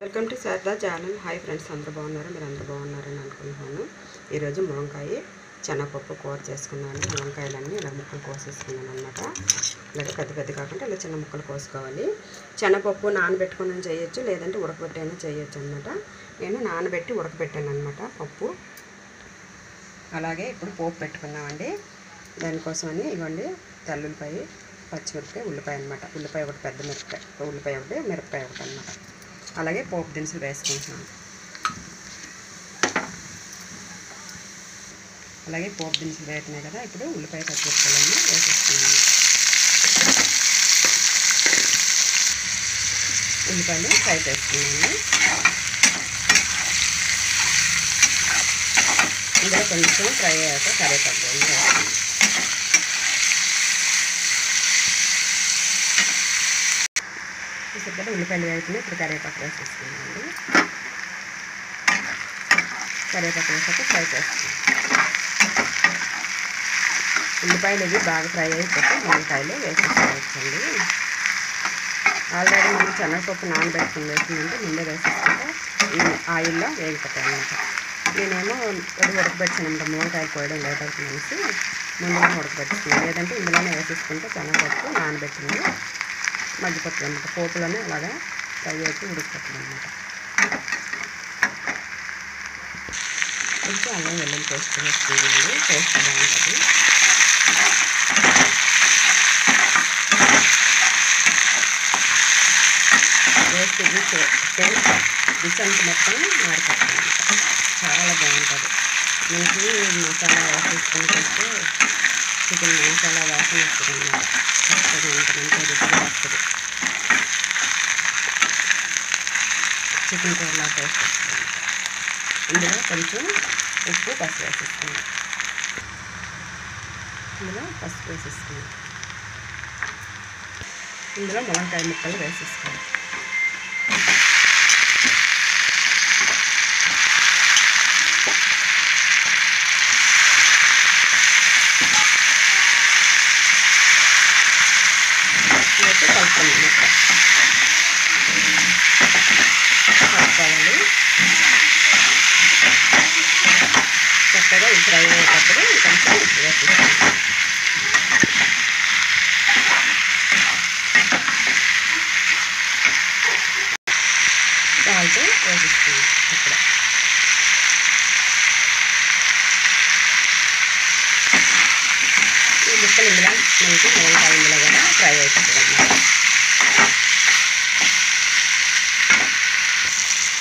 Welcome to Sharada channel. Hi friends, అందరూ బాగున్నారు? మీరు అందరూ బాగున్నారని అనుకుంటున్నాను. ఈరోజు ములంకాయ శనగపప్పు కూర చేసుకున్నాను. ములంకాయలన్నీ ఇలా ముక్కలు కోసేసుకున్నాను అనమాట. ఇలాగే పెద్ద పెద్ద కాకుండా ఇలా చిన్న ముక్కలు కోసుకోవాలి. శనగపప్పు నానబెట్టుకుని చేయొచ్చు, లేదంటే ఉడకబెట్టైనా చేయొచ్చు అనమాట. నేను నానబెట్టి ఉడకబెట్టాను అనమాట పప్పు. అలాగే ఇప్పుడు పోపు పెట్టుకున్నామండి. దానికోసమని ఇవ్వండి తెల్లుల్లిపాయ, పచ్చిమిరపకాయ, ఉల్లిపాయ అనమాట. ఉల్లిపాయ ఒకటి, పెద్ద మిరపకాయ ఉల్లిపాయ ఒకటి, మిరపకాయ ఒకటి అనమాట. అలాగే పోపు దినుసులు వేసుకుంటున్నాను. అలాగే పోపు దినుసులు వేస్తున్నాయి కదా, ఇప్పుడు ఉల్లిపాయ పచ్చిమిరపకాయలన్నీ వేసేస్తున్నాను. ఉల్లిపాయలు ఫ్రై చేసుకున్నాను. ఇందులో కొంచెం ఫ్రై అయ్యాక కరివేపాకు వేస్తాను. చూసారు కదా, ఉల్లిపాయలు వేసుకుని ఇప్పుడు కరివేపాకు వేసేసుకున్నామండి. కరివేపాకు వేసాక ఫ్రై చేస్తున్నాం. ఉల్లిపాయలు ఇవి బాగా ఫ్రై అయిపోతే మునక్కాయలు వేసేసుకోవచ్చండి. ఆల్రెడీ మనం శనగపప్పు నానబెట్టుకుని వేసిందంటే ముందే వేసేసుకుంటే ఈ ఆయిల్లో వేగిపోతాయి అన్నమాట. నేనేమో అది ఉడకబెట్టినమాట, మునక్కాయలు కోయడం లేట్ అవుతుందనేసి ముందుగానే ఉడకబెట్టుకున్నాను. లేదంటే ఇందులోనే వేసేసుకుంటే శనగపప్పు నానబెట్టింది మగ్గిపోతుంది అన్నమాట. పోపులోనే అలాగా ఫ్రై అయితే ఉడికిపోతుంది అన్నమాట. కొంచెం అల్లం వెల్లుల్లి పేస్ట్ వేసుకున్నానండి, టేస్ట్ బాగుంటుంది. వేస్ట్ టేస్ట్ డిసెంట్ మొత్తం మారిపోతుంది అన్నమాట. చాలా బాగుంటుంది. మనకి మసాలా వేసేసుకొని చేస్తే చికెన్ మసాలా వాసన వస్తుంది అన్నమాట. చక్కగా ఉంటుంది, మంచిగా రుచిగా వస్తుంది. చికెన్ కూరలా టేస్ట్ వస్తుంది. ఇందులో కొంచెం ఉప్పు, పసుపు వేసేసుకున్నాం. ఇందులో పసుపు వేసేసుకున్నాం. ఇందులో ములంకాయ ముక్కలు వేసేసుకోవాలి. వేసి కలుపుకున్నాం మొత్తం. కలుపుకోవాలి. చక్కగా ఇది ఫ్రై అయ్యేటప్పుడు కొంచెం ఉప్పు వేసేస్తాం. సాల్ట్ వేసేస్తాం. ఇప్పుడు ఈ ముక్కలు ఇందులో మనకి ములంకాయ ఇందులో కూడా ఫ్రై అయిపోతుంది అన్నమాట.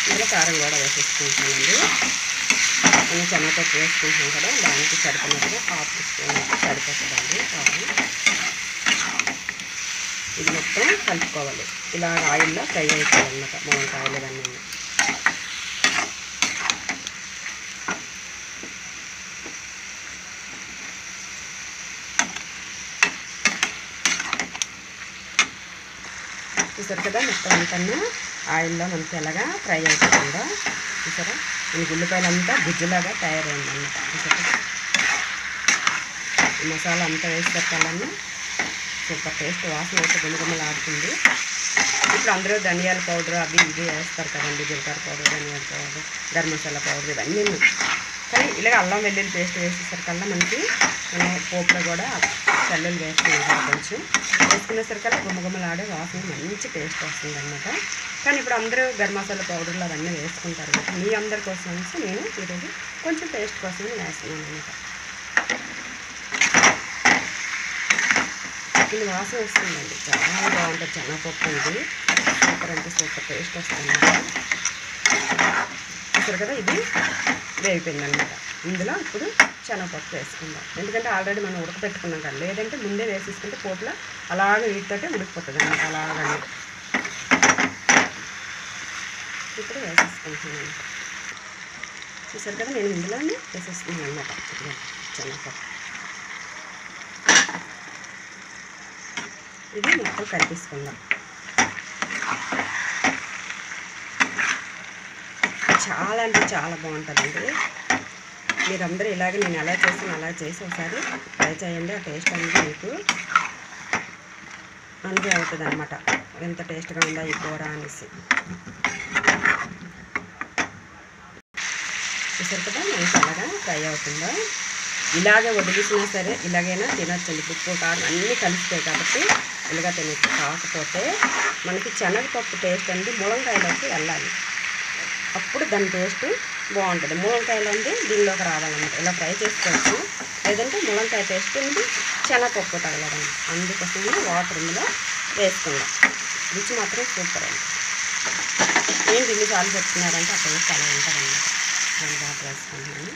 ఇందులో కారం కూడా వేసేసుకుంటానండి. మనం శనగపప్పు వేసుకుంటాం కదా, దానికి సరిపోయినట్టుగా హాఫ్ స్పూన్ అయితే సరిపోతుందండి కారం. ఇది మొత్తం కలుపుకోవాలి. ఇలా ఆయిల్లో ఫ్రై అయిపోవాలన్నమాట ములంకాయలు ఇవన్నీ. చూసారు కదా, మొత్తం అంతా ఆయిల్లో మనకి ఎలాగా ఫ్రై అయిపోతుందో చూసారా. మనకి ఉల్లిపాయలు అంతా గుజ్జులాగా తయారైందన్నమాట. చూసారా, ఈ మసాలా అంతా వేసి పెట్టాలన్నా సూపర్ టేస్ట్, వాసన అయితే గుమగుమలు ఆడుతుంది. ఇప్పుడు అందరూ ధనియాల పౌడర్ అవి ఇవి వేస్తారు కదండి, జీలకర్ర పౌడర్, ధనియాల పౌడర్, గరం మసాలా పౌడర్ ఇవన్నీ. కానీ ఇలాగ అల్లం వెల్లుల్లి పేస్ట్ వేసేసరికల్లా మనకి పోపులో కూడా చల్లులు వేసుకున్నాం. కొంచెం వేసుకునేసరికల్లా గుమగుమలు ఆడే వాసన మంచి టేస్ట్ వస్తుంది అన్నమాట. కానీ ఇప్పుడు అందరూ గరం మసాలా పౌడర్లు అవన్నీ వేసుకుంటారు కదా, మీ అందరి కోసం అనేసి నేను ఈరోజు కొంచెం టేస్ట్ కోసం వేస్తున్నాను అన్నమాట. ఇది వాసన వస్తుందండి, చాలా బాగుంటుంది శనగపప్పు. ఇది సూపర్ అంటే సూపర్ టేస్ట్ వస్తుంది. చూసారు కదా, ఇది వేగిపోయింది అనమాట. ఇందులో ఇప్పుడు శనగపప్పు వేసుకుందాం. ఎందుకంటే ఆల్రెడీ మనం ఉడకపెట్టుకున్నాం కదా, లేదంటే ముందే వేసేసుకుంటే పోపులో అలాగే వీటితోటే ఉడికిపోతుంది అన్నమాట. అలాగనే ఇప్పుడు వేసేసుకుంటున్నాను. చూసారు కదా, నేను ఇందులోనే వేసేసుకున్నాను అన్నమాట శనగపప్పు. ఇది మొత్తం కలిపేసుకుందాం. చాలా అంటే చాలా బాగుంటుందండి. మీరందరూ ఇలాగే నేను ఎలా చేసాను అలా చేసి ఒకసారి ట్రై చేయండి. ఆ టేస్ట్ అనేది మీకు అనుభవం అవుతుంది అన్నమాట. ఎంత టేస్ట్గా ఉందా ఈ కూర అనేసి. చూసారు కదా మనకి అలాగా ఫ్రై అవుతుందో. ఇలాగే వదిలేసినా సరే ఇలాగైనా తినొచ్చండి. ఉప్పు కారం అన్నీ కలిసిపోయి కాబట్టి ఇలాగా తినొచ్చు. కాకపోతే మనకి శనగపప్పు టేస్ట్ అనేది ములంకాయలోకి వెళ్ళాలి, అప్పుడు దాని టేస్ట్ బాగుంటుంది. ములంకాయలు అంటే దీనిలోకి రావాలన్నమాట. ఇలా ఫ్రై చేసుకోవచ్చు, లేదంటే ములంకాయ టేస్ట్ అనేది శనగపప్పు తగలడం. అందుకోసమే వాటర్ ఇందులో వేసుకుందాం. రుచి మాత్రం సూపర్ అండి. ఏంటి ఇన్నిసార్లు చెప్తున్నారంటే ఆ టేస్ట్ అలా ఉంటుందండి. నేను వాటర్ వేసుకుంటున్నాను,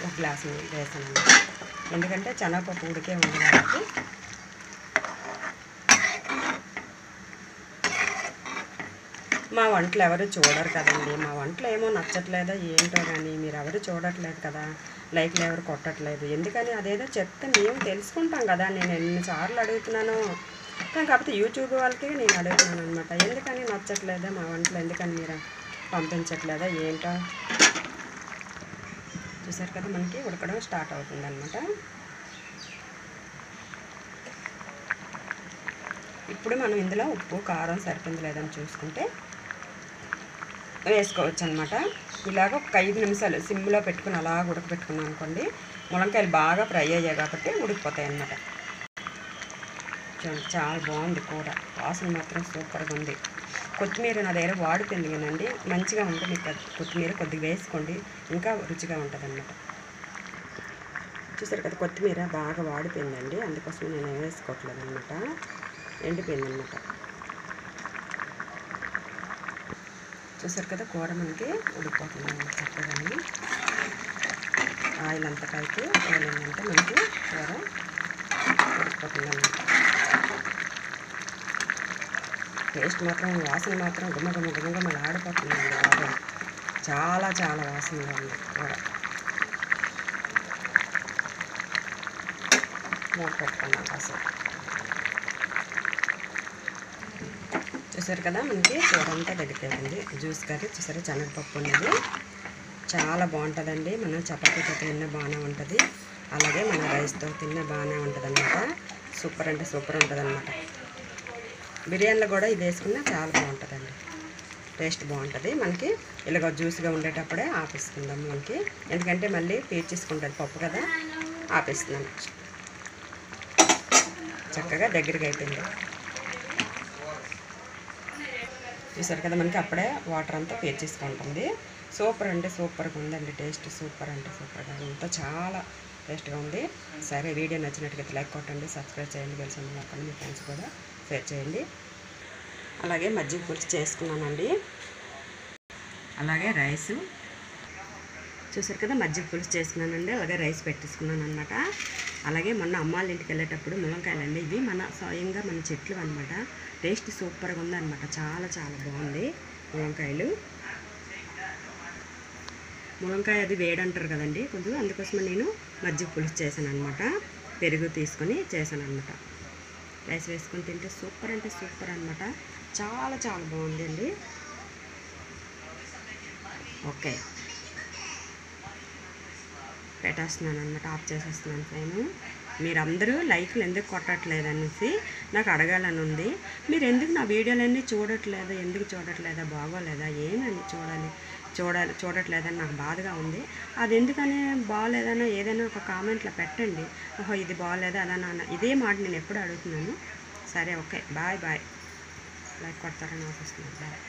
ఒక గ్లాసు నీళ్ళు వేసాను. ఎందుకంటే శనగపప్పు ఉడికే ఉంది కాబట్టి. మా వంటలు ఎవరు చూడరు కదండి. మా వంటలు ఏమో నచ్చట్లేదో ఏంటో కానీ మీరు ఎవరు చూడట్లేదు కదా, లైక్లు ఎవరు కొట్టట్లేదు. ఎందుకని అదేదో చెప్తే మేము తెలుసుకుంటాం కదా. నేను ఎన్నిసార్లు అడుగుతున్నాను, కాకపోతే యూట్యూబ్ వాళ్ళకి నేను అడుగుతున్నాను అనమాట. ఎందుకని నచ్చట్లేదా మా వంటలు, ఎందుకని మీరు పంపించట్లేదా ఏంటో. చూసారు కదా మనకి ఉడకడం స్టార్ట్ అవుతుంది అనమాట. ఇప్పుడు మనం ఇందులో ఉప్పు కారం సరిపోయింది లేదని చూసుకుంటే వేసుకోవచ్చు అనమాట. ఇలాగ ఒక 5 నిమిషాలు సిమ్లో పెట్టుకుని అలా ఉడకపెట్టుకున్నాం అనుకోండి, ములంకాయలు బాగా ఫ్రై అయ్యాయి కాబట్టి ఉడికిపోతాయి అన్నమాట. చూడండి చాలా బాగుంది కూర, వాసన మాత్రం సూపర్గా ఉంది. కొత్తిమీర నా దగ్గర వాడిపోయింది కదండి, మంచిగా ఉంటుంది. మీకు కొత్తిమీర కొద్దిగా వేసుకోండి, ఇంకా రుచిగా ఉంటుంది అన్నమాట. చూసారు కదా కొత్తిమీర బాగా వాడిపోయిందండి, అందుకోసం నేను వేసుకోవట్లేదు అనమాట. ఎండిపోయిందన్నమాట. చూసారు కదా కూర మనకి ఉడికిపోతుంది చక్కగాని. ఆయిల్ అంతా కలిపి వేయాలంటే మనకి కూర ఉడికిపోతుంది అన్నమాట. టేస్ట్ మాత్రం వాసన మాత్రం గుమ్మగుమ్మలు ఆడిపోతుందండి బాగా. చాలా చాలా వాసనగా ఉంది కూర. మూత పెట్టుకున్నాం అసలు. చూసారు కదా మనకి కూర అంతా దగ్గరికి అయిపోయింది. జ్యూస్ కర్రీ చూసారు, శనగపప్పు ఉన్నది చాలా బాగుంటుందండి. మనం చపాతీతో తిన్న బాగానే ఉంటుంది, అలాగే మన రైస్తో తిన్న బాగానే ఉంటుంది అన్నమాట. సూపర్ అంటే సూపర్ ఉంటుంది అన్నమాట. బిర్యానీలో కూడా ఇది వేసుకున్నా చాలా బాగుంటుందండి, టేస్ట్ బాగుంటుంది. మనకి ఇలాగ జ్యూస్గా ఉండేటప్పుడే ఆపేసుకుందాం మనకి, ఎందుకంటే మళ్ళీ పీల్చేసుకుంటుంది పప్పు కదా, ఆపేస్తున్నాను. చక్కగా దగ్గరికి అయిపోయింది. చూసారు కదా మనకి అప్పుడే వాటర్ అంతా పీల్చేసుకుంటుంది. సూపర్ అంటే సూపర్గా ఉందండి, టేస్ట్ సూపర్ అంటే సూపర్గా అంతా చాలా టేస్ట్గా ఉంది. సరే వీడియో నచ్చినట్టుగా లైక్ కొట్టండి, సబ్స్క్రైబ్ చేయండి, తెలిసిన వాళ్ళకి మీ ఫ్రెండ్స్ కూడా షేర్ చేయండి. అలాగే మజ్జిగ పులుసు చేసుకున్నానండి, అలాగే రైసు చూసారు కదా మజ్జిగ పులుసు చేసుకున్నానండి, అలాగే రైస్ పెట్టేసుకున్నాను అనమాట. అలాగే మొన్న అమ్మాళ్ళ ఇంటికి వెళ్ళేటప్పుడు ములంకాయలండి, ఇవి మన స్వయంగా మన చెట్లు అనమాట. టేస్ట్ సూపర్గా ఉందన్నమాట, చాలా చాలా బాగుంది ములంకాయలు. ములంకాయ అది వేడంటారు కదండి కొంచెం, అందుకోసం నేను మజ్జిగ పులుసు చేశాను అనమాట. పెరుగు తీసుకొని చేశాను అనమాట. రైస్ వేసుకొని తింటే సూపర్ అంటే సూపర్ అనమాట, చాలా చాలా బాగుంది అండి. ఓకే పెట్టేస్తున్నాను అనమాట, ఆఫ్ చేసేస్తున్నాను ఫోను. మీరందరూ లైక్లు ఎందుకు కొట్టట్లేదు అనేసి నాకు అడగాలని ఉంది. మీరు ఎందుకు నా వీడియోలన్నీ చూడట్లేదు, ఎందుకు చూడట్లేదా, బాగోలేదా, ఏమని చూడట్లేదని నాకు బాధగా ఉంది. అది ఎందుకని బాగోలేదనో ఏదైనా ఒక కామెంట్లో పెట్టండి. ఓహో ఇది బాగోలేదా అలా నాన్న, ఇదే మాట నేను ఎప్పుడు అడుగుతున్నాను. సరే ఓకే బాయ్ బాయ్. లైక్ కొడతారని ఆశిస్తున్నాను. బాయ్.